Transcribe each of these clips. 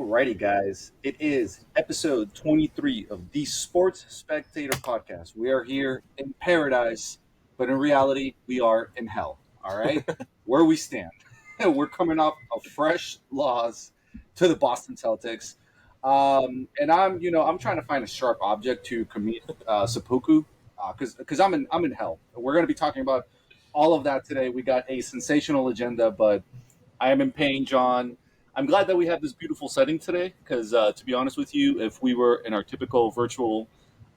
Alrighty, guys. It is episode 23 of the Sports Spectator podcast. We are here in paradise, but in reality, we are in hell. All right? Where we stand. We're coming off a fresh loss to the Boston Celtics. And I'm trying to find a sharp object to commit seppuku because I'm in hell. We're going to be talking about all of that today. We got a sensational agenda, but I am in pain, John. I'm glad that we have this beautiful setting today because, to be honest with you, if we were in our typical virtual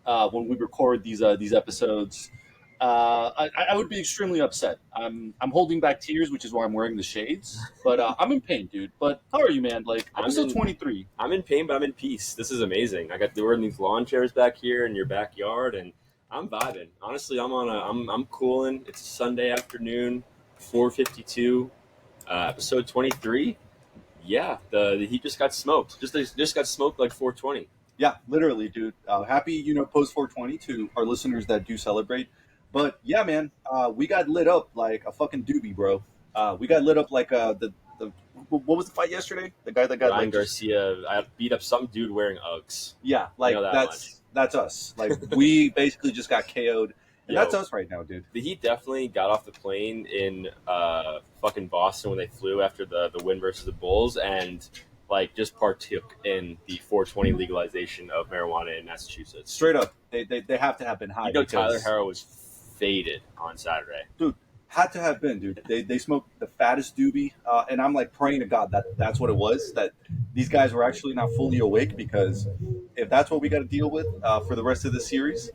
when we record these episodes, I would be extremely upset. I'm holding back tears, which is why I'm wearing the shades. But I'm in pain, dude. But how are you, man? Like episode 23. I'm in pain, but I'm in peace. This is amazing. We're in these lawn chairs back here in your backyard, and I'm vibing. Honestly, I'm cooling. It's a Sunday afternoon, 4:52. Episode 23. Yeah, the Heat just got smoked. Just got smoked like 420. Yeah, literally, dude. Happy, post 420 to our listeners that do celebrate. But yeah, man, we got lit up like a fucking doobie, bro. We got lit up like the what was the fight yesterday? The guy that got Ryan like Garcia. I beat up some dude wearing Uggs. Yeah, like that's us. Like we basically just got KO'd. And that's us right now, dude. The Heat definitely got off the plane in fucking Boston when they flew after the win versus the Bulls and like just partook in the 420 legalization of marijuana in Massachusetts. Straight up. They have to have been high. Tyler Herro was faded on Saturday. Dude, had to have been, dude. They smoked the fattest doobie. And I'm like praying to God that's what it was, that these guys were actually not fully awake, because if that's what we got to deal with for the rest of the series,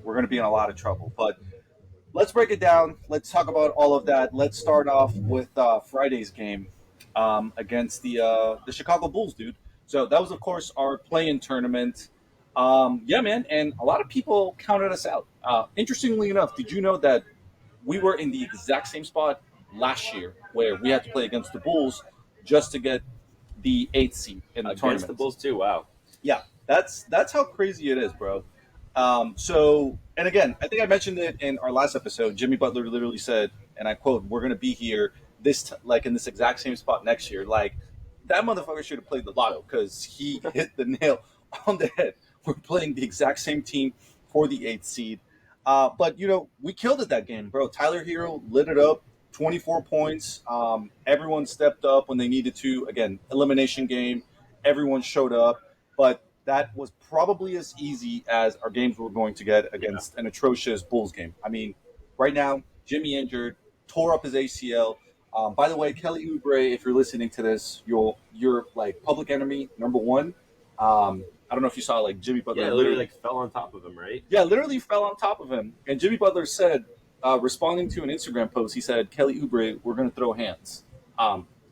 we're going to be in a lot of trouble. But let's break it down. Let's talk about all of that. Let's start off with Friday's game against the Chicago Bulls, dude. So that was, of course, our play-in tournament. Yeah, man, and a lot of people counted us out. Interestingly enough, did you know that we were in the exact same spot last year where we had to play against the Bulls just to get the 8th seed in the tournament? Against the Bulls, too, wow. Yeah, that's how crazy it is, bro. And again, I think I mentioned it in our last episode. Jimmy Butler literally said, and I quote, "We're going to be here in this exact same spot next year." Like, that motherfucker should have played the lotto, because he hit the nail on the head. We're playing the exact same team for the 8th seed. But we killed it that game, bro. Tyler Herro lit it up, 24 points. Everyone stepped up when they needed to. Again, elimination game. Everyone showed up, but that was probably as easy as our games were going to get against an atrocious Bulls game. I mean, right now, Jimmy injured, tore up his ACL. By the way, Kelly Oubre, if you're listening to this, you're like public enemy number one. I don't know if you saw, like, Jimmy Butler. Yeah, literally like fell on top of him, right? Yeah, literally fell on top of him. And Jimmy Butler said, responding to an Instagram post, he said, "Kelly Oubre, we're going to throw hands."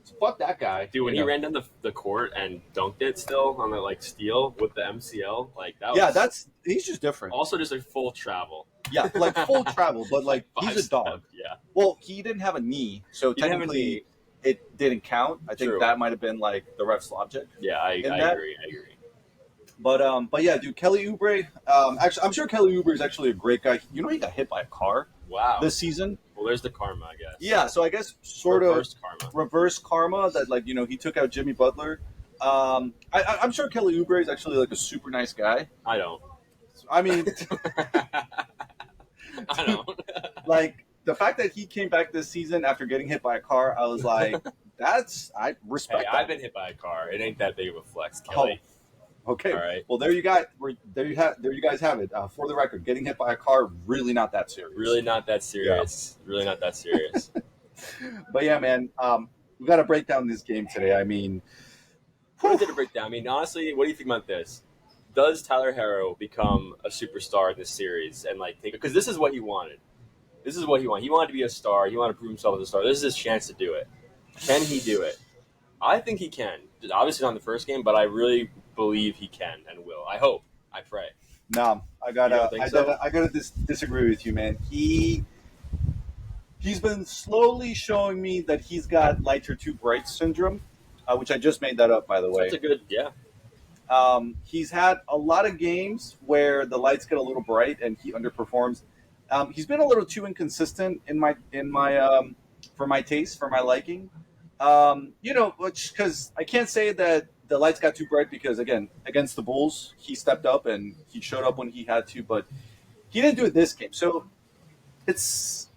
So fuck that guy. Dude, when he ran down the court and dunked it still on the like steal with the MCL, like that was... Yeah, he's just different. Also just like full travel. Yeah, like full travel, but like he's a dog. Yeah. Well, he didn't have a knee, so technically it didn't count. I think that might have been like the ref's logic. Yeah, I agree. But yeah, dude, Kelly Oubre. Actually, I'm sure Kelly Oubre is actually a great guy. He got hit by a car. Wow. This season. Well, there's the karma, I guess. Yeah, so I guess reverse karma that, like, he took out Jimmy Butler. I'm sure Kelly Oubre is actually like a super nice guy. I don't. I mean, I don't. Like, the fact that he came back this season after getting hit by a car, I was like, I respect. Hey, that. I've been hit by a car. It ain't that big of a flex, Kelly. Oh. Okay. All right. Well, there you guys have it. For the record, getting hit by a car, really not that serious. Really not that serious. Yeah. Really not that serious. But yeah, man, we got to break down this game today. I mean, what did it break down? I mean, honestly, what do you think about this? Does Tyler Herro become a superstar in this series? And because this is what he wanted. This is what he wanted. He wanted to be a star. He wanted to prove himself as a star. This is his chance to do it. Can he do it? I think he can. Obviously not in the first game, but I really believe he can and will. I hope. I pray. No, I gotta disagree with you, man. He's been slowly showing me that he's got lighter too bright syndrome, which I just made that up, by the way. That's a good, yeah. He's had a lot of games where the lights get a little bright and he underperforms. He's been a little too inconsistent in my for my taste, for my liking. Because I can't say that the lights got too bright because again, against the Bulls, he stepped up and he showed up when he had to, but he didn't do it this game. So it's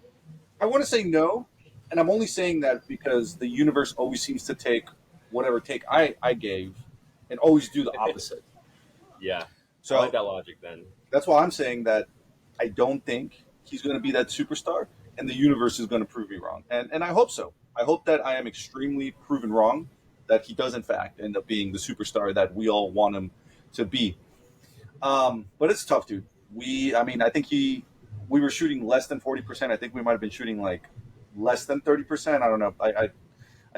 I want to say no, and I'm only saying that because the universe always seems to take whatever take I gave and always do the opposite. Yeah, I like So that logic then. that's why I'm saying that I don't think he's going to be that superstar, and the universe is going to prove me wrong. And I hope so. I hope that I am extremely proven wrong, that he does in fact end up being the superstar that we all want him to be. But it's tough, dude. I think we were shooting less than 40%. I think we might have been shooting like less than 30%. I don't know. I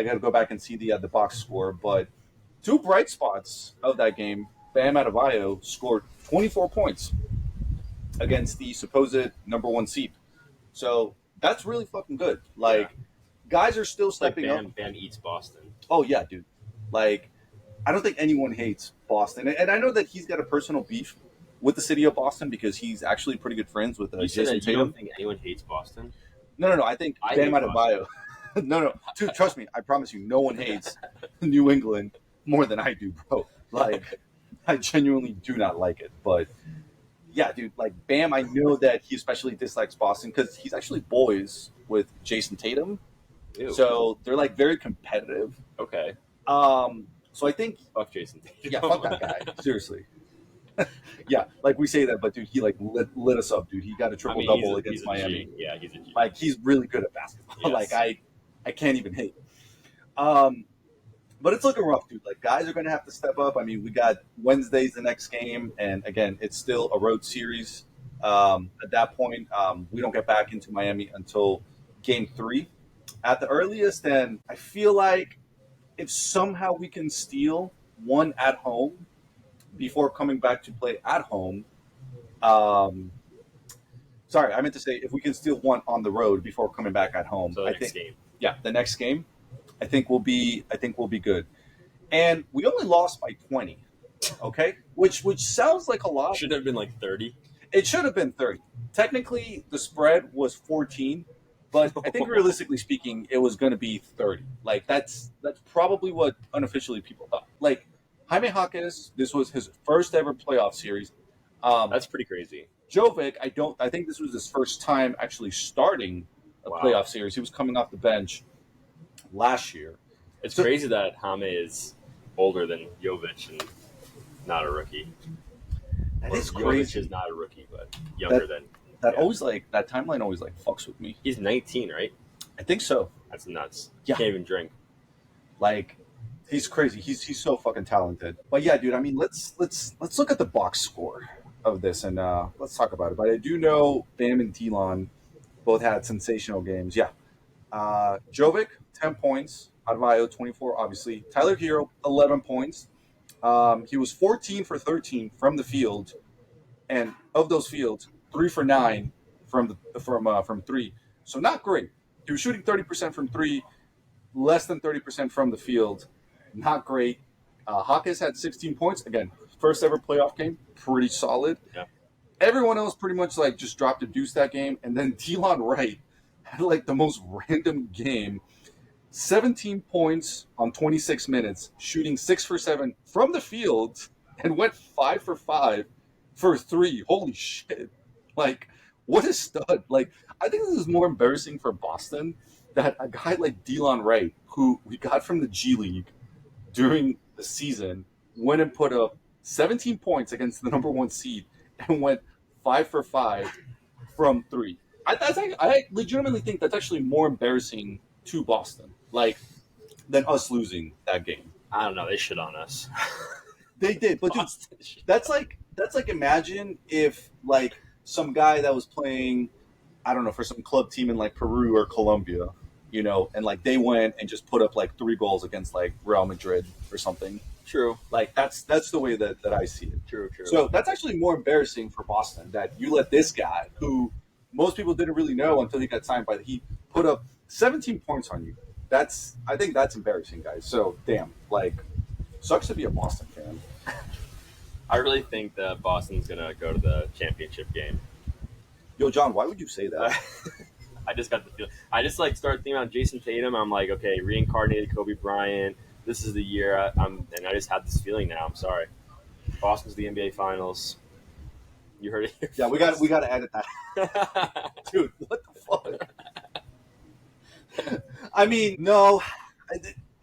got to go back and see the box score. But two bright spots of that game. Bam Adebayo scored 24 points against the supposed number one seed. So that's really fucking good. Like, guys are still It's like stepping up. Bam eats Boston. Oh yeah, dude. Like, I don't think anyone hates Boston, and I know that he's got a personal beef with the city of Boston because he's actually pretty good friends with You said Jason that you don't Tatum. think anyone hates Boston? No. I think I Bam hate Adebayo. No. Dude, trust me. I promise you, no one hates New England more than I do, bro. Like, I genuinely do not like it. But yeah, dude, like Bam, I know that he especially dislikes Boston because he's actually boys with Jason Tatum. Ew. So they're like very competitive. Okay. So I think Fuck Jason Tatum. yeah, fuck that guy. Seriously. Yeah, like we say that, but dude, he like lit us up, dude. He got a triple double he's against a Miami. G. Yeah, he's a G. Like he's really good at basketball. Yes. Like I can't even hate. But it's looking rough, dude. Like guys are going to have to step up. I mean, we got Wednesday's the next game, and again, it's still a road series. At that point, we don't get back into Miami until Game 3 at the earliest. And I feel like if somehow we can steal one at home before coming back to play at home. Sorry, I meant to say if we can steal one on the road before coming back at home. So the next game. Yeah, the next game, I think we'll be good. And we only lost by 20. Okay, which sounds like a lot. Should have been like 30. It should have been 30. Technically, the spread was 14, but I think realistically speaking, it was going to be 30. Like that's probably what unofficially people thought. Like Jaime Jaquez, this was his first ever playoff series. That's pretty crazy. Jovic, I think this was his first time actually starting a playoff series. He was coming off the bench last year. It's crazy that Jaime is older than Jovic and not a rookie. That Or is Jovic crazy. is not a rookie, but younger than. That yeah. always like that timeline always like fucks with me. He's 19, right? I think so. That's nuts. Yeah. Can't even drink. Like he's crazy. He's so fucking talented. But yeah, dude. I mean, let's look at the box score of this and let's talk about it. But I do know Bam and Delon both had sensational games. Yeah. Jovic 10 points. Adebayo 24. Obviously, Tyler Herro 11 points. He was 14 for 13 from the field, and of those fields, 3 for 9 from three. So not great. He was shooting 30% from three, less than 30% from the field. Not great. Hawkins had 16 points. Again, first ever playoff game. Pretty solid. Yeah. Everyone else pretty much like just dropped a deuce that game. And then Delon Wright had like the most random game. 17 points on 26 minutes, shooting 6 for 7 from the field, and went 5 for 5 for 3. Holy shit. Like, what a stud. Like, I think this is more embarrassing for Boston that a guy like Delon Wright, who we got from the G League during the season, went and put up 17 points against the number one seed and went 5 for 5 from 3. I legitimately think that's actually more embarrassing to Boston, like, than us losing that game. I don't know. They shit on us. They did, but dude, that's like imagine if like some guy that was playing, I don't know, for some club team in like Peru or Colombia, you know, and like they went and just put up like 3 goals against like Real Madrid or something. True. Like that's the way that I see it. True. So that's actually more embarrassing for Boston that you let this guy, who most people didn't really know until he got signed by the Heat, put up 17 points on you. I think that's embarrassing, guys. So damn, like, sucks to be a Boston fan. I really think that Boston's gonna go to the championship game. Yo, John, why would you say that? I just got the feeling. I just like started thinking about Jason Tatum. I'm like, okay, reincarnated Kobe Bryant, This is the year and I just have this feeling now. I'm sorry. Boston's the NBA Finals. You heard it here. Yeah, we got to edit that, dude. What the fuck? I mean, no.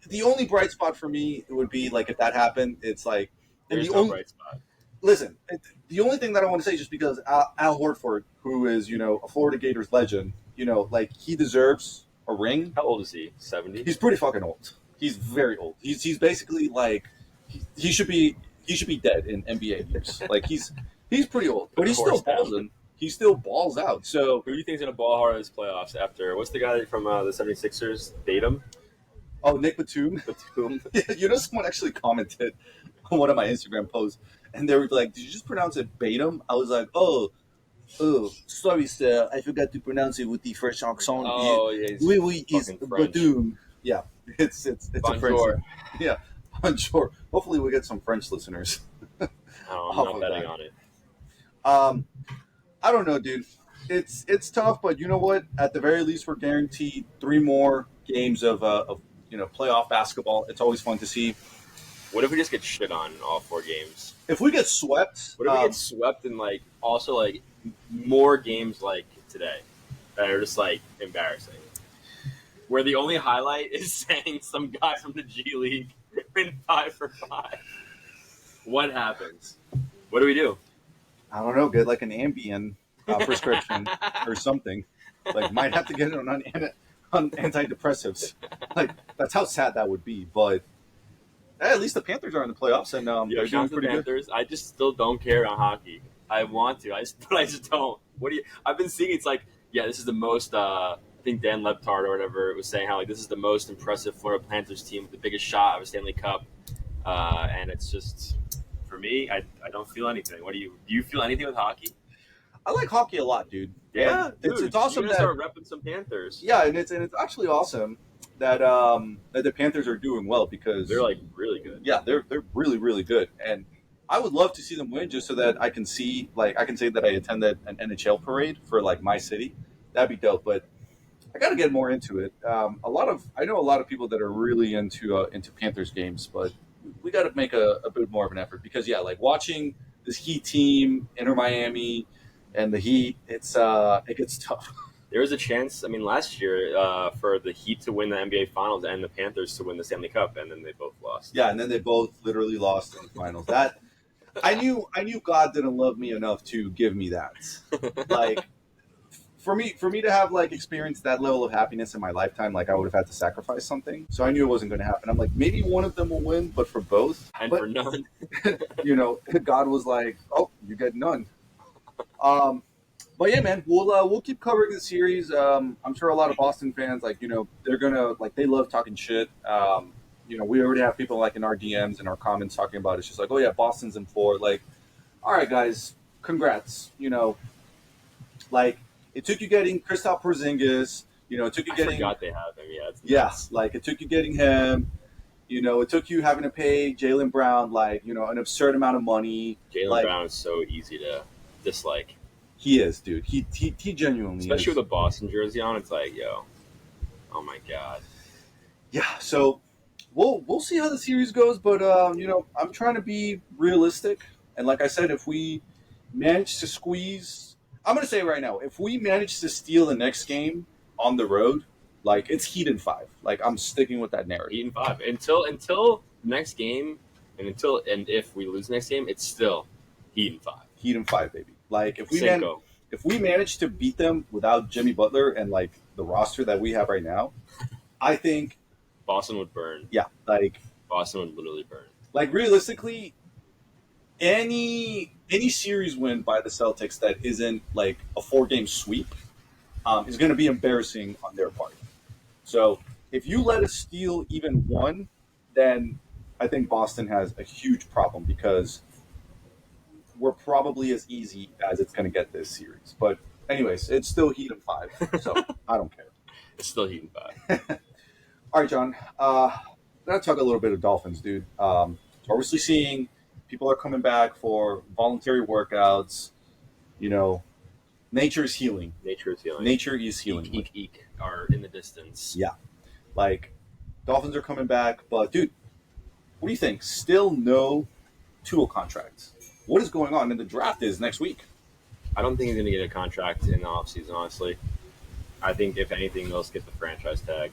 The only bright spot for me would be like if that happened. It's like, and There's the no only bright spot. listen. The only thing that I want to say, just because Al Horford, who is a Florida Gators legend, like he deserves a ring. How old is he? 70. He's pretty fucking old. He's very old. He's basically like he should be dead in NBA years. Like he's pretty old, but he's still balling. He still balls out. So who do you think is going to ball hard in this playoffs after? What's the guy from the 76ers? Batum? Oh, Nick Batum. Batum. Someone actually commented on one of my Instagram posts, and they were like, "Did you just pronounce it Batum?" I was like, "Oh, sorry, sir. I forgot to pronounce it with the French accent. Oh, yeah. Oui, it's Batum. Yeah, it's a French. Yeah, bonjour. Hopefully, we get some French listeners. I'm not betting on it. I don't know, dude. It's tough, but you know what? At the very least, we're guaranteed 3 more games of playoff basketball. It's always fun to see. What if we just get shit on in all 4 games? If we get swept, what if we get swept in also more games like today that are just embarrassing? Where the only highlight is saying some guy from the G League in 5 for 5. What happens? What do we do? I don't know. Get like an Ambien prescription or something. Like, might have to get it on antidepressives. Like, that's how sad that would be. But at least the Panthers are in the playoffs, and they're doing pretty Panthers, good. I just still don't care on hockey. I want to, but I just don't. What do you? I've been seeing it's this is the most. I think Dan Leptard or whatever was saying how this is the most impressive Florida Panthers team with the biggest shot of a Stanley Cup, and it's just for me. I don't feel anything. Do you feel anything with hockey? I like hockey a lot, dude. Yeah, it's awesome you that start repping some Panthers. Yeah, and it's actually awesome that the Panthers are doing well because they're really good. Yeah, they're really, really good, and I would love to see them win just so that I can say that I attended an NHL parade for my city. That'd be dope, but I got to get more into it. I know a lot of people that are really into Panthers games, but we got to make a bit more of an effort because watching this Heat team enter Miami and the Heat, it gets tough. There was a chance. I mean, last year for the Heat to win the NBA Finals and the Panthers to win the Stanley Cup, and then they both lost. Yeah, and then they both literally lost in the finals. That I knew God didn't love me enough to give me that. For me to have experienced that level of happiness in my lifetime, I would have had to sacrifice something. So I knew it wasn't going to happen. I'm maybe one of them will win, but for both, for none, God was like, oh, you get none. But yeah, man, we'll keep covering the series. I'm sure a lot of Boston fans, they're gonna they love talking shit. We already have people in our DMs and our comments talking about it. It's just oh yeah, Boston's in 4. All right, guys, congrats. It took you getting Kristaps Porzingis. It took you getting. I forgot they have him. Yeah, it took you getting him. It took you having to pay Jaylen Brown an absurd amount of money. Jaylen Brown is so easy to dislike. He is, dude. He genuinely especially is. with a Boston jersey on. It's yo, oh my god. Yeah, so we'll see how the series goes, but I'm trying to be realistic, and like I said, if we manage to squeeze, I'm gonna say right now, if we manage to steal the next game on the road, it's Heat in 5. I'm sticking with that narrative. Heat in 5 until next game, and if we lose next game, it's still Heat in 5. Heat in 5, baby. If we manage to beat them without Jimmy Butler and the roster that we have right now, I think Boston would burn. Yeah, Boston would literally burn. Realistically, any series win by the Celtics that isn't a 4-game sweep is going to be embarrassing on their part. So if you let us steal even one, then I think Boston has a huge problem because we're probably as easy as it's going to get this series. But anyways, it's still Heat in 5, so I don't care. It's still Heat in 5. All right, John. I'm going to talk a little bit of Dolphins, dude. Obviously seeing people are coming back for voluntary workouts. Nature is healing. Nature is healing. Nature is healing. Eek are in the distance. Yeah. Dolphins are coming back. But, dude, What do you think? Still no Tua contract. What is going on? And the draft is next week. I don't think he's going to get a contract in the offseason, honestly. I think, if anything, they'll skip the franchise tag.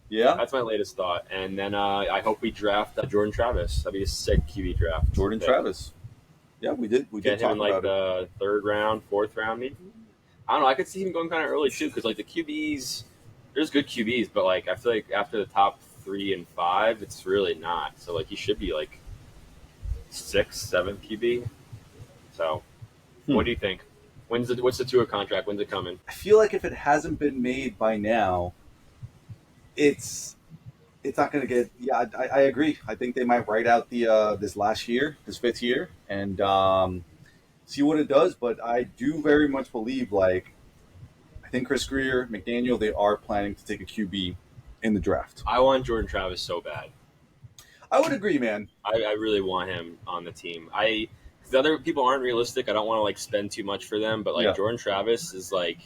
Yeah, That's my latest thought. And then I hope we draft Jordan Travis. That'd be a sick QB draft. Jordan Travis. Yeah, we did. We Get did him in talk like about it. the third round, fourth round, maybe. I don't know. I could see him going kind of early too, because like the QBs, there's good QBs, but like I feel like after the top 3 and 5, it's really not. So like he should be like 6th, 7th QB. So, what do you think? What's the Tua contract? When's it coming? I feel like if it hasn't been made by now, it's not going to get. Yeah, I agree. I think they might write out the this last year, this 5th year, and see what it does. But I do very much believe, like, I think Chris Greer, McDaniel, they are planning to take a QB in the draft. I want Jordan Travis so bad. I would agree, man. I really want him on the team. The other people aren't realistic. I don't want to like spend too much for them, but like Yeah. Jordan Travis is like,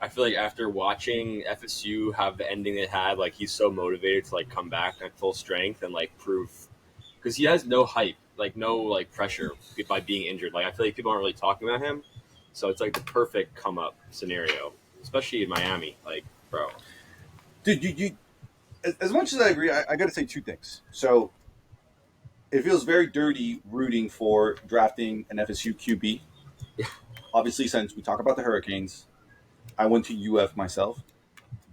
I feel like after watching FSU have the ending it had, like he's so motivated to like come back at full strength and like prove, because he has no hype, like no like pressure by being injured. Like I feel like people aren't really talking about him, so it's like the perfect come up scenario, especially in Miami. Like, bro, Dude, you as much as I agree, I got to say two things. So it feels very dirty rooting for drafting an FSU QB. Obviously, since we talk about the Hurricanes, I went to UF myself,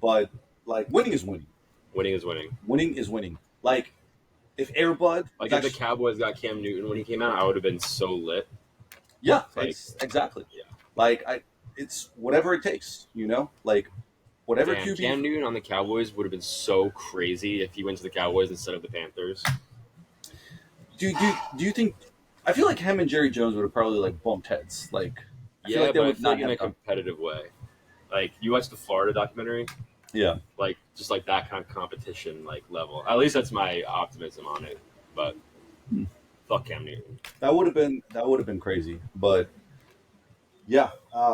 but like winning is winning. winning is winning. Winning is winning. Like if Airbud, Like if the Cowboys got Cam Newton when he came out, I would have been so lit. yeah, Like, exactly. yeah. Like it's whatever it takes, like whatever Damn, QB. Cam Newton on the Cowboys would have been so crazy if he went to the Cowboys instead of the Panthers. Do you think? I feel like him and Jerry Jones would have probably like bumped heads. Like I feel Yeah, like they but I would feel not like in a have done. competitive way. Like you watched the Florida documentary, Yeah, like just like that kind of competition like level. At least that's my optimism on it. But fuck Cam Newton. that would have been crazy. But yeah,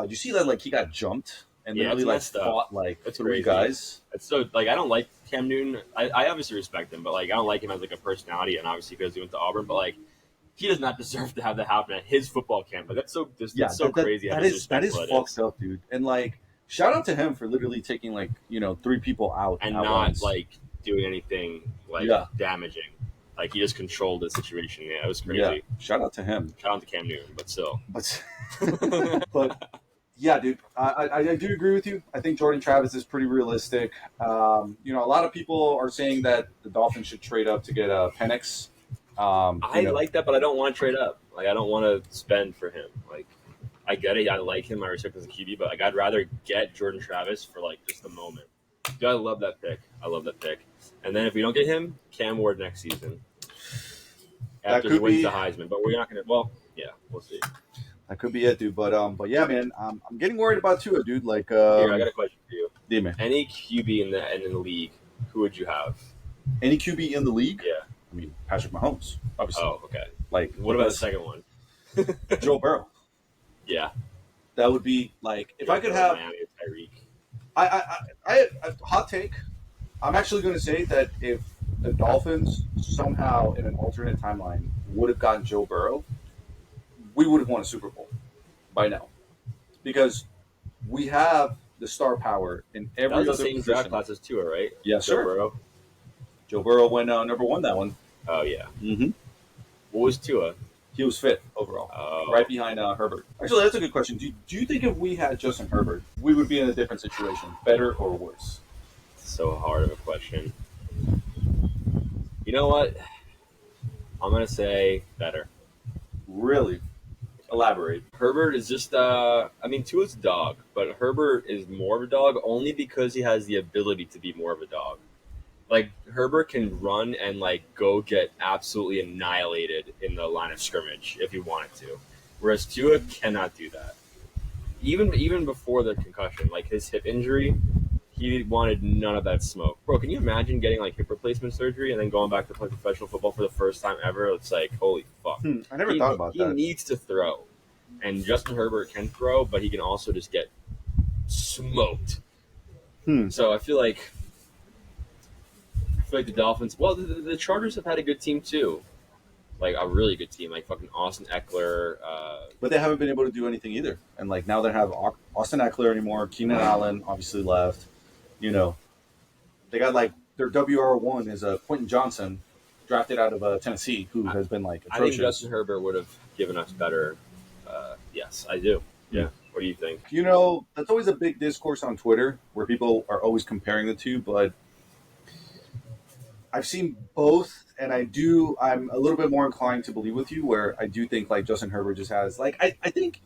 you see that like he got jumped and Yeah, literally it's like messed up. fought like That's 3 crazy. guys. It's so like I don't like Cam Newton. I obviously respect him, but like I don't like him as like a personality, and obviously because he went to Auburn. But like he does not deserve to have that happen at his football camp. Like that's so Yeah, so crazy. how that is disrespectful it fucked is. up, dude. And like shout out to him for literally taking like 3 people out And at not once. like doing anything like Yeah. damaging. Like he just controlled the situation. Yeah, it was crazy. Yeah, shout out to him. Shout out to Cam Newton, but still. But yeah, dude, I do agree with you. I think Jordan Travis is pretty realistic. A lot of people are saying that the Dolphins should trade up to get Penix. I like that, but I don't want to trade up. Like I don't want to spend for him. Like I get it. I like him. I respect him as a QB, but like I'd rather get Jordan Travis for like just the moment. Dude, I love that pick. And then if we don't get him, Cam Ward next season. After he could wins be- the Heisman, but we're not gonna. Well, yeah, we'll see. That could be it, dude. But yeah, man, I'm getting worried about Tua, dude. Like, Here, I got a question for you. yeah, man. Any QB in the league, who would you have? Any QB in the league? Yeah. I mean, Patrick Mahomes, obviously. Oh, okay. Like, What about the second one? Joe Burrow? Yeah. That would be like if I could have. Miami or Tyreek. I hot take. I'm actually going to say that if the Dolphins somehow in an alternate timeline would have gotten Joe Burrow, we would have won a Super Bowl by now, because we have the star power in That every was the other same position. draft class as Tua, right? Yes, Joe sir. Burrow. Joe Burrow went number 1 that one. Oh yeah. Mm-hmm. What was Tua? He was 5th overall, Oh. right behind Herbert. Actually, that's a good question. Do you think if we had Justin Herbert, we would be in a different situation, better or worse? So hard of a question. You know what? I'm gonna say better. Really? Elaborate. Herbert is just I mean Tua's a dog, but Herbert is more of a dog only because he has the ability to be more of a dog. Like Herbert can run and like go get absolutely annihilated in the line of scrimmage if he wanted to. Whereas Tua cannot do that. Even before the concussion, like his hip injury, he wanted none of that smoke. Bro, can you imagine getting like hip replacement surgery and then going back to play professional football for the first time ever? It's like, holy fuck. I never thought about He that. needs to throw. And Justin Herbert can throw, but he can also just get smoked. So I feel like feel like the Dolphins. Well, the Chargers have had a good team too, like a really good team, like fucking Austin Eckler. But they haven't been able to do anything either. And like now they have Austin Eckler anymore. Keenan Allen obviously left. You know, they got like their WR1 is Quentin Johnson, drafted out of Tennessee, who has been like I think atrocious. Justin Herbert would have given us better. Yes, I do. Yeah. What do you think? You know, that's always a big discourse on Twitter where people are always comparing the two, but I've seen both, and I'm a little bit more inclined to believe with you, where I do think like Justin Herbert just has like I think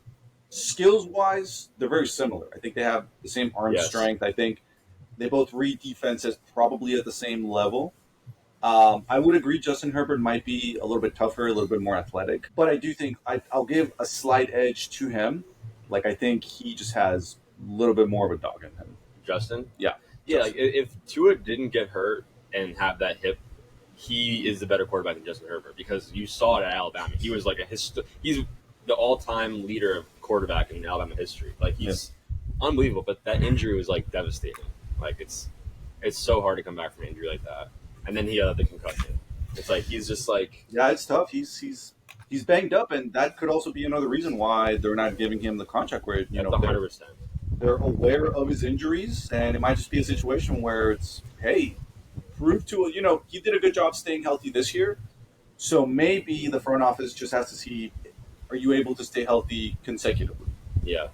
skills wise they're very similar. I think they have the same arm Yes. strength. I think they both read defenses probably at the same level. I would agree Justin Herbert might be a little bit tougher, a little bit more athletic, but I do think I'll give a slight edge to him. Like I think he just has a little bit more of a dog in him. Justin? Yeah. Yeah, Justin. like if Tua didn't get hurt and have that hip, he is the better quarterback than Justin Herbert because you saw it at Alabama. He was like he's the all-time leader of quarterback in Alabama history. Like he's unbelievable, but that injury was like devastating. Like it's so hard to come back from an injury like that. And then he had the concussion. It's like he's just like Yeah, it's tough. He's banged up, and that could also be another reason why they're not giving him the contract. Where you know 100%. they're aware of his injuries, and it might just be a situation where it's hey, prove to he did a good job staying healthy this year, so maybe the front office just has to see, are you able to stay healthy consecutively? Yeah.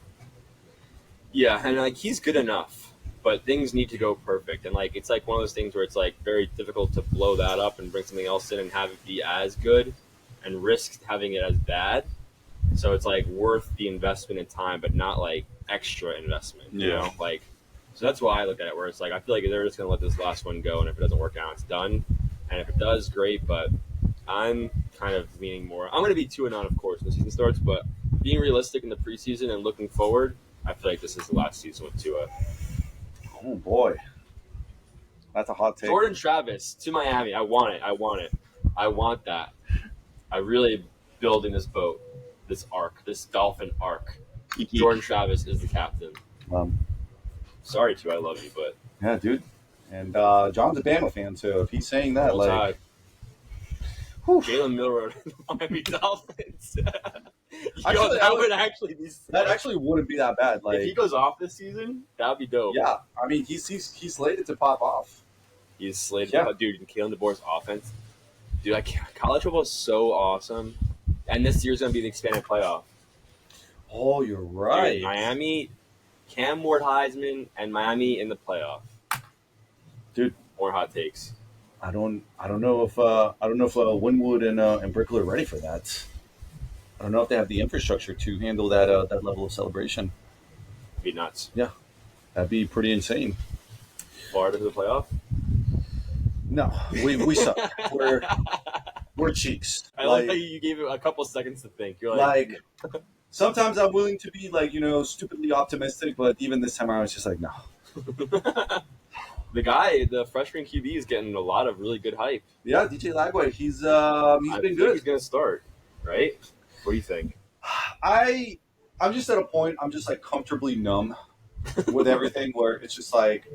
Yeah, and like he's good enough, but things need to go perfect. And like it's like one of those things where it's like very difficult to blow that up and bring something else in and have it be as good and risk having it as bad. So it's like worth the investment in time, but not like extra investment. You know? Like so that's why I look at it where it's like I feel like they're just gonna let this last one go, and if it doesn't work out, it's done. And if it does, great, but I'm kind of leaning more. I'm gonna be 2-0, of course, when the season starts, but being realistic in the preseason and looking forward, I feel like this is the last season with Tua. Oh boy, that's a hot take. Jordan Travis to Miami. I want it. I want that. I really building this boat, this arc, this dolphin arc. Jordan Travis is the captain. Sorry, Tua, I love you, but yeah, dude. And John's a Bama fan, so if he's saying that, like, Jalen Milroe, Miami Dolphins. Actually, that would actually be sick. That actually wouldn't be that bad. Like if he goes off this season, that would be dope. Yeah, I mean he's slated to pop off. He's slated to pop, dude. And Kalen DeBoer's offense, dude. College football is so awesome, and this year's gonna be the expanded playoff. Oh, you're right. Dude, Miami, Cam Ward Heisman, and Miami in the playoff. Dude, more hot takes. I don't know if Wynwood and Brickell are ready for that. I don't know if they have the infrastructure to handle that level of celebration. It'd be nuts. Yeah, that'd be pretty insane. Florida to the playoff? No, we suck. We're cheeks. I like how you gave it a couple seconds to think. You're like sometimes I'm willing to be like stupidly optimistic, but even this time I was just like no. The freshman QB is getting a lot of really good hype. Yeah, DJ Lagway, he's been good. He's gonna start, right? What do you think? I'm just at a point. I'm just like comfortably numb with everything. Where it's just like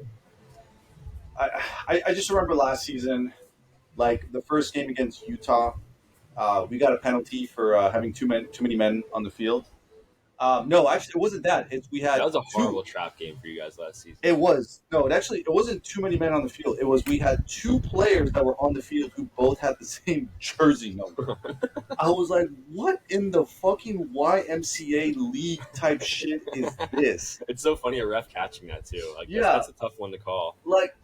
I just remember last season, like the first game against Utah, we got a penalty for having too many men on the field. No, actually, it wasn't that. That was a horrible trap game for you guys last season. It was. No, it wasn't too many men on the field. It was we had two players that were on the field who both had the same jersey number. I was like, what in the fucking YMCA league type shit is this? It's so funny a ref catching that too. Like, that's a tough one to call. Like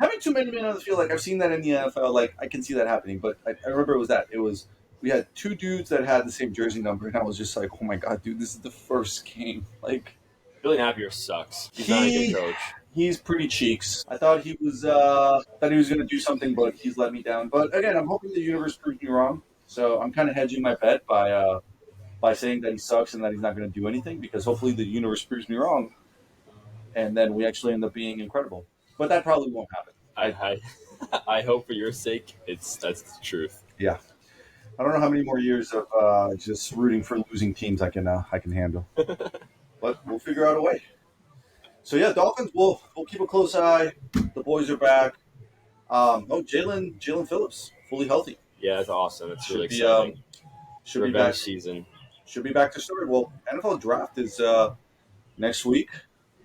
having too many men on the field, like I've seen that in the NFL, like I can see that happening, but I remember it was we had two dudes that had the same jersey number, and I was just like, oh my god, dude, this is the first game. Like, Billy Napier sucks. He's not a good coach. He's pretty cheeks. I thought he was going to do something, but he's let me down. But again, I'm hoping the universe proves me wrong. So I'm kind of hedging my bet by saying that he sucks and that he's not going to do anything, because hopefully the universe proves me wrong, and then we actually end up being incredible. But that probably won't happen. I hope for your sake, that's the truth. Yeah. I don't know how many more years of just rooting for losing teams I can handle, but we'll figure out a way. So yeah, Dolphins. We'll keep a close eye. The boys are back. Oh, Jalen Phillips, fully healthy. Yeah, that's awesome. It's really Should be exciting. should be back Revenge season. should be back to start. Well, NFL draft is next week.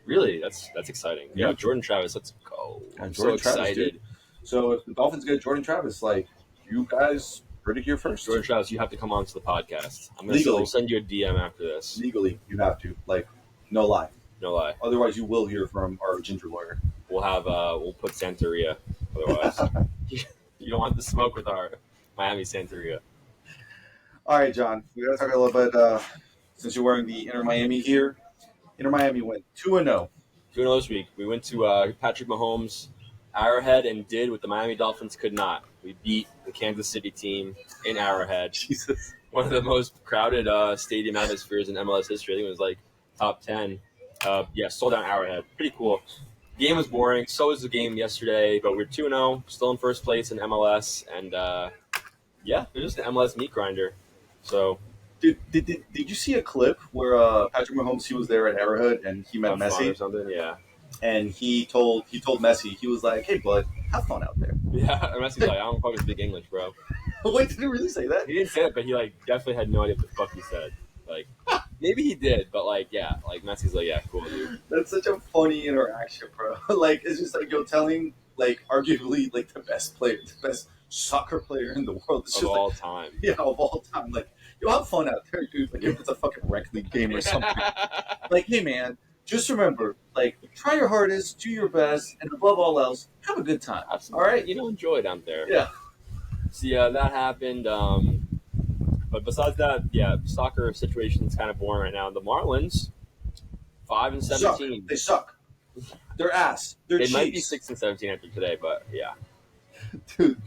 Really, that's exciting. Yeah, Jordan Travis, let's go. I'm so Jordan Travis, dude. excited. So if the Dolphins get Jordan Travis, like you guys heard it here first. Jordan Travis, you have to come on to the podcast. Legally. We'll send you a DM after this. Legally, you have to. Like, no lie. No lie. Otherwise, you will hear from our ginger lawyer. We'll put Santeria. Otherwise, you don't want the smoke with our Miami Santeria. All right, John. We got to talk a little bit. Since you're wearing the Inter Miami here, Inter Miami went 2-0. 2-0 this week. We went to Patrick Mahomes' Arrowhead and did what the Miami Dolphins could not. We beat the Kansas City team in Arrowhead. Jesus. One of the most crowded stadium atmospheres in MLS history. I think it was like top 10. Sold out Arrowhead. Pretty cool. Game was boring. So was the game yesterday, but we're 2-0, still in first place in MLS, and it was just an MLS meat grinder. So, Did you see a clip where Patrick Mahomes, he was there at Arrowhead and he met Messi or something? Yeah. And he told Messi, he was like, "Hey, bud, have fun out there." Yeah, and Messi's like, "I don't fucking speak English, bro." Wait, did he really say that? He didn't say it, but he definitely had no idea what the fuck he said. Like, maybe he did, but Messi's like, "Yeah, cool, dude." That's such a funny interaction, bro. Like, it's just like you're telling, like, arguably, like the best soccer player in the world. It's Of just all like, time. yeah, of all time. Like, you'll have fun out there, dude. Like, if it's a fucking rec league game or something. Like, hey, man, just remember, like, try your hardest, do your best, and above all else, have a good time. Absolutely. All right? Enjoy it out there. Yeah. So that happened. But besides that, soccer situation's kind of boring right now. The Marlins, 5-17. They suck. They're ass. They're They cheese. might be 6-17 after today, but yeah. Dude.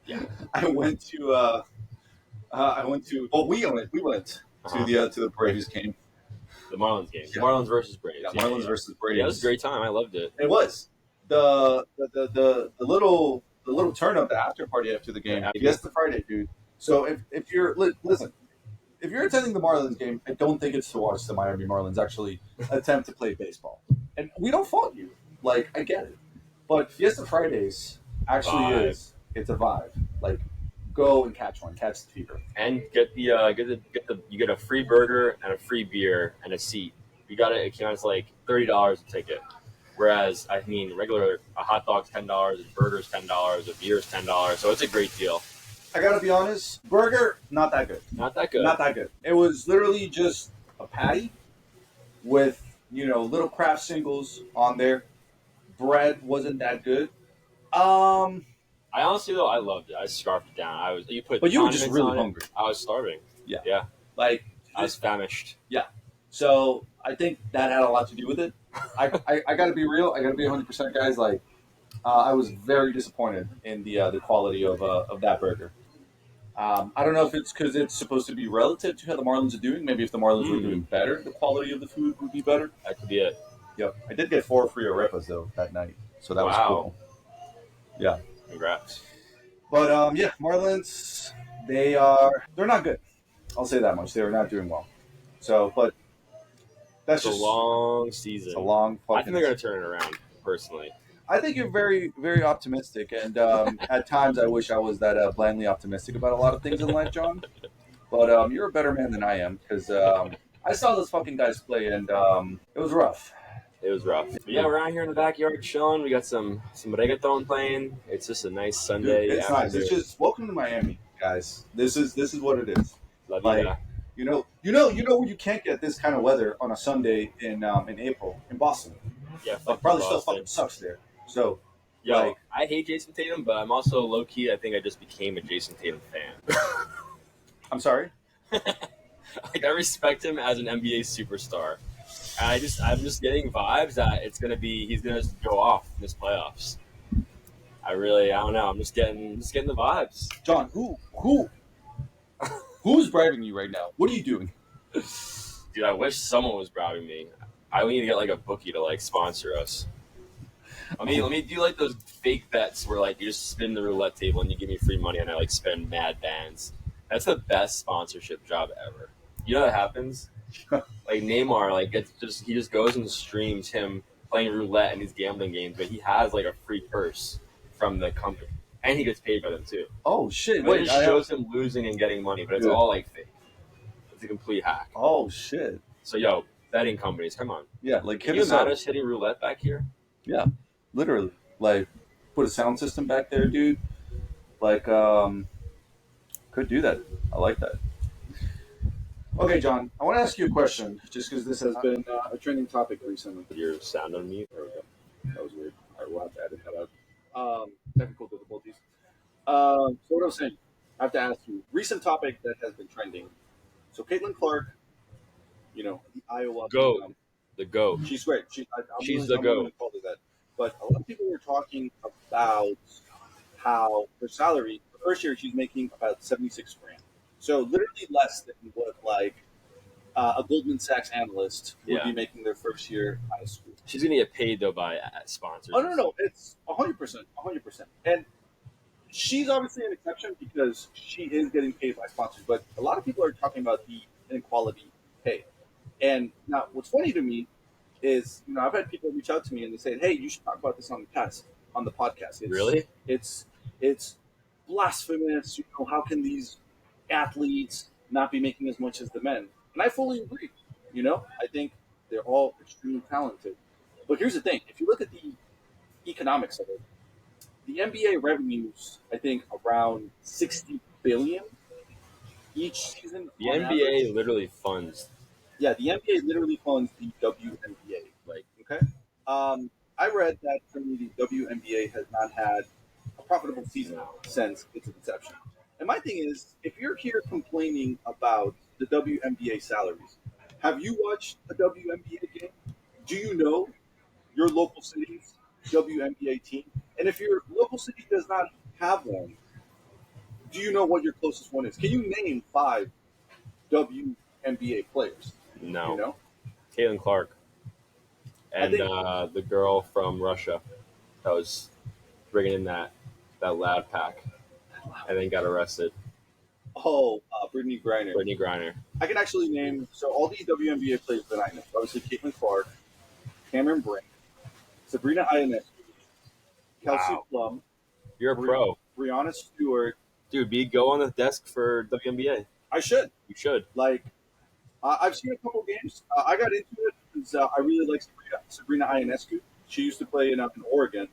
Yeah. We went to the Braves game. The Marlins game. Yeah. Marlins versus Braves. Yeah, Marlins versus Braves. Yeah, it was a great time. I loved it. It was the little turn up, the after party after the game. Yes, the Friday, dude. So if you're listen, if you're attending the Marlins game, I don't think it's to watch the Miami Marlins actually attempt to play baseball. And we don't fault you. Like, I get it, but Fiesta Fridays actually it's a vibe. Like, go and catch the fever. And get you get a free burger and a free beer and a seat. You got it. It counts like $30 a ticket. Whereas a hot dog's $10, a burger's $10, a beer's $10. So it's a great deal. I gotta be honest, burger not that good. Not that good. Not that good. It was literally just a patty with little craft singles on there. Bread wasn't that good. I honestly though I loved it. I scarfed it down. But you were just condiments really on it. hungry. I was starving. Yeah. Like, I was famished. Yeah. So I think that had a lot to do with it. I gotta be real. I gotta be 100%, guys. Like, I was very disappointed in the quality of that burger. I don't know if it's because it's supposed to be relative to how the Marlins are doing. Maybe if the Marlins were doing better, the quality of the food would be better. That could be it. Yep. I did get 4 free arepas though that night, so that was cool. Yeah. Congrats. But Marlins, they're not good. I'll say that much. They are not doing well. So, but that's It's just a long season. It's a long fucking. I think they're gonna turn it around. Personally, I think you're very, very optimistic, and at times I wish I was that blandly optimistic about a lot of things in life, John. But you're a better man than I am, because I saw those fucking guys play, and it was rough. it was rough. But yeah, we're out here in the backyard chilling. We got some reggaeton playing. It's just a nice Sunday. Dude, it's nice. It's just welcome to Miami, guys. This is what it is. La Like, vida. you can't get this kind of weather on a Sunday in April in Boston. Yeah, Like, probably Boston. still fucking sucks there. So, Yo, like, I hate Jason Tatum, but I'm also low key. I think I just became a Jason Tatum fan. I'm sorry. Like, I respect him as an NBA superstar. And I'm just getting vibes that he's gonna go off in this playoffs. I don't know. I'm just getting the vibes. John, who's bribing you right now? What are you doing? Dude, I wish someone was bribing me. I need to get like a bookie to like sponsor us. Let me do like those fake bets where like you just spin the roulette table and you give me free money and I like spend mad bands. That's the best sponsorship job ever. You know what happens? Like Neymar, like he just goes and streams him playing roulette and these gambling games, but he has like a free purse. from the company, and he gets paid by them too. Oh shit! But it Wait, just shows him losing and getting money, but it's all like fake. It's a complete hack. Oh shit! So yo, betting companies, come on. Yeah, like Can hit you us up. imagine us hitting roulette back here? Yeah, literally. Like, put a sound system back there, dude. Like, could do that. I like that. Okay, John, I want to ask you a question, just because this has been a trending topic recently. Your sound on mute. There we go. That was weird. All right, we'll have to edit that out. Technical difficulties. So what I was saying, I have to ask you, recent topic that has been trending. So Caitlin Clark, you know, the Iowa Goat. The GOAT. She's great. She's the I'm GOAT. willing to call her that. But a lot of people were talking about how her salary, the first year she's making about 76 grand. So literally less than what like a Goldman Sachs analyst would be making their first year out of school. She's gonna get paid though by sponsors. Oh no, it's 100%, 100%. And she's obviously an exception because she is getting paid by sponsors. But a lot of people are talking about the inequality pay. And now, what's funny to me is, you know, I've had people reach out to me and they say, "Hey, you should talk about this on the podcast." Really? It's blasphemous. You know, how can these athletes not be making as much as the men? And I fully agree. You know, I think they're all extremely talented. But here's the thing: if you look at the economics of it, the NBA revenues, I think, around $60 billion each season. The NBA literally funds. Yeah, the NBA literally funds the WNBA. Like, okay. I read that currently the WNBA has not had a profitable season since its inception. And my thing is, if you're here complaining about the WNBA salaries, have you watched a WNBA game? Do you know your local city's WNBA team? And if your local city does not have one, do you know what your closest one is? Can you name 5 WNBA players? No. You know? Caitlin Clark. And the girl from Russia that was bringing in that loud pack and then got arrested. Oh, Brittany Griner. Brittany Griner. I can actually name, so all the WNBA players that I know, obviously Caitlin Clark, Cameron Brink, Sabrina Ionescu, Kelsey Plum. You're a pro. Brianna Stewart. Dude, go on the desk for WNBA. I should. You should. Like, I've seen a couple games. I got into it because I really like Sabrina Ionescu. She used to play in Oregon.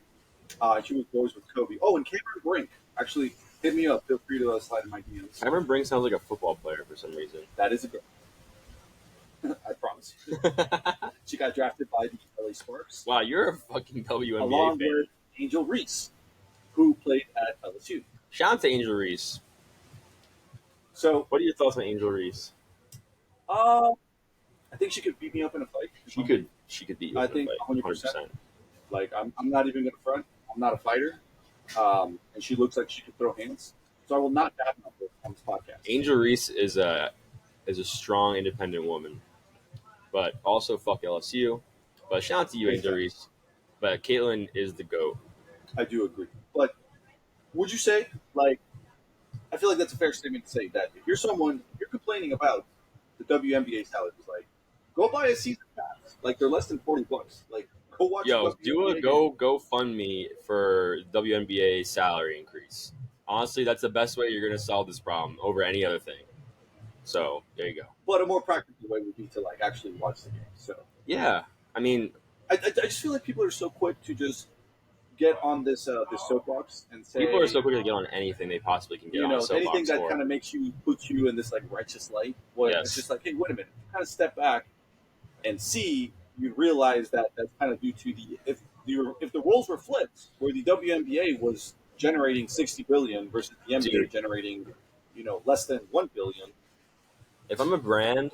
She was boys with Kobe. Oh, and Cameron Brink. Actually, hit me up. Feel free to slide in my DMs. Cameron Brink sounds like a football player for some reason. That is a girl. I promise you. She got drafted by the LA Sparks. Wow, you're a fucking WNBA along fan. with Angel Reese, who played at LSU. Shout out to Angel Reese. So, what are your thoughts on Angel Reese? I think she could beat me up in a fight. She could beat you. I think 100%. Like, I'm not even going to front. I'm not a fighter. And she looks like she could throw hands. So I will not badmouth her on this podcast. Angel Reese is a strong, independent woman. But also fuck LSU. But shout out to you, Angel Reese. But Caitlin is the GOAT. I do agree. But would you say, like, I feel like that's a fair statement to say that if you're complaining about the WNBA salaries, like, go buy a season pass. Like, they're less than $40. Like, go watch. Yo, do a GoFundMe for WNBA salary increase. Honestly, that's the best way you're going to solve this problem over any other thing. So there you go. But a more practical way would be to like actually watch the game. So yeah, I mean, I just feel like people are so quick to just get on this soapbox and say people are so quick to get on anything they possibly can get on. Anything that kind of puts you in this like righteous light. Well, It's just like, hey, wait a minute, kind of step back and see. You realize that that's kind of due to if the roles were flipped, where the WNBA was generating $60 billion versus the NBA generating, less than $1 billion. If I'm a brand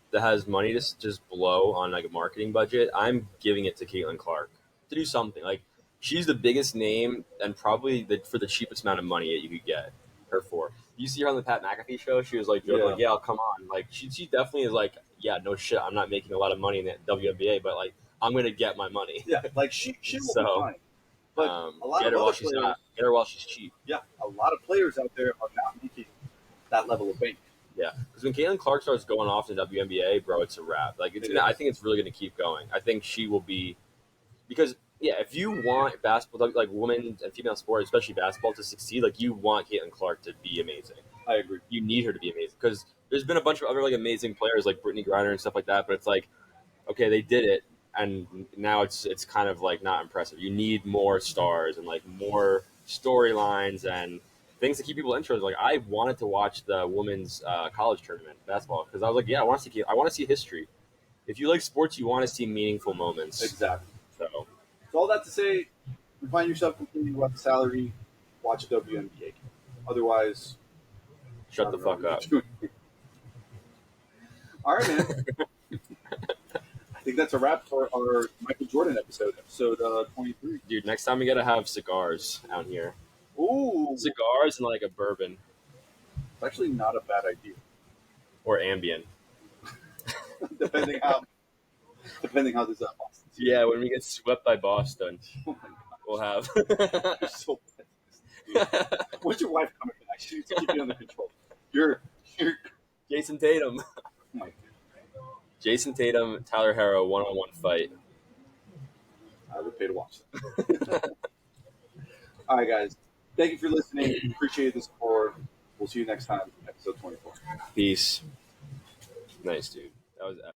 that has money to just blow on like a marketing budget, I'm giving it to Caitlin Clark to do something. Like, she's the biggest name and probably for the cheapest amount of money that you could get her for. You see her on the Pat McAfee show? She was like, yeah, I'll come on. Like, she definitely is like, yeah, no shit, I'm not making a lot of money in the WNBA, but like, I'm gonna get my money. Yeah, like she will be fine. But a lot get of her other players, get her while she's cheap. Yeah, a lot of players out there are not making that level of bank. Yeah, because when Caitlin Clark starts going off in the WNBA, bro, it's a wrap. Like, I think it's really going to keep going. I think she will be, because Yeah, if you want basketball, like women and female sports, especially basketball, to succeed, like you want Caitlin Clark to be amazing. I agree. You need her to be amazing because there's been a bunch of other like amazing players like Brittany Griner and stuff like that, but it's like, okay, they did it, and now it's kind of like not impressive. You need more stars and like more storylines and things to keep people interested. Like I wanted to watch the women's college tournament basketball because I was like, yeah, I want to see history. If you like sports, you want to see meaningful moments. Exactly. So So all that to say, if you find yourself complaining about the salary, watch a WNBA game. Otherwise, shut the fuck up. All right, man. I think that's a wrap for our Michael Jordan episode 23. Dude, next time we gotta have cigars out here. Ooh, Cigars and like a bourbon it's actually not a bad idea. or Ambien. depending how depending how this Boston series Yeah, when we get swept by Boston, goes. Oh my we'll have. God, you're so bad. When's your wife coming back? She needs to keep you under control. You're Jason Tatum. oh my God. Jason Tatum, Tyler Herro, one-on-one fight. I would pay to watch that. All right, guys. Thank you for listening. Appreciate the support. We'll see you next time, episode 24. Peace. Nice, dude. That was.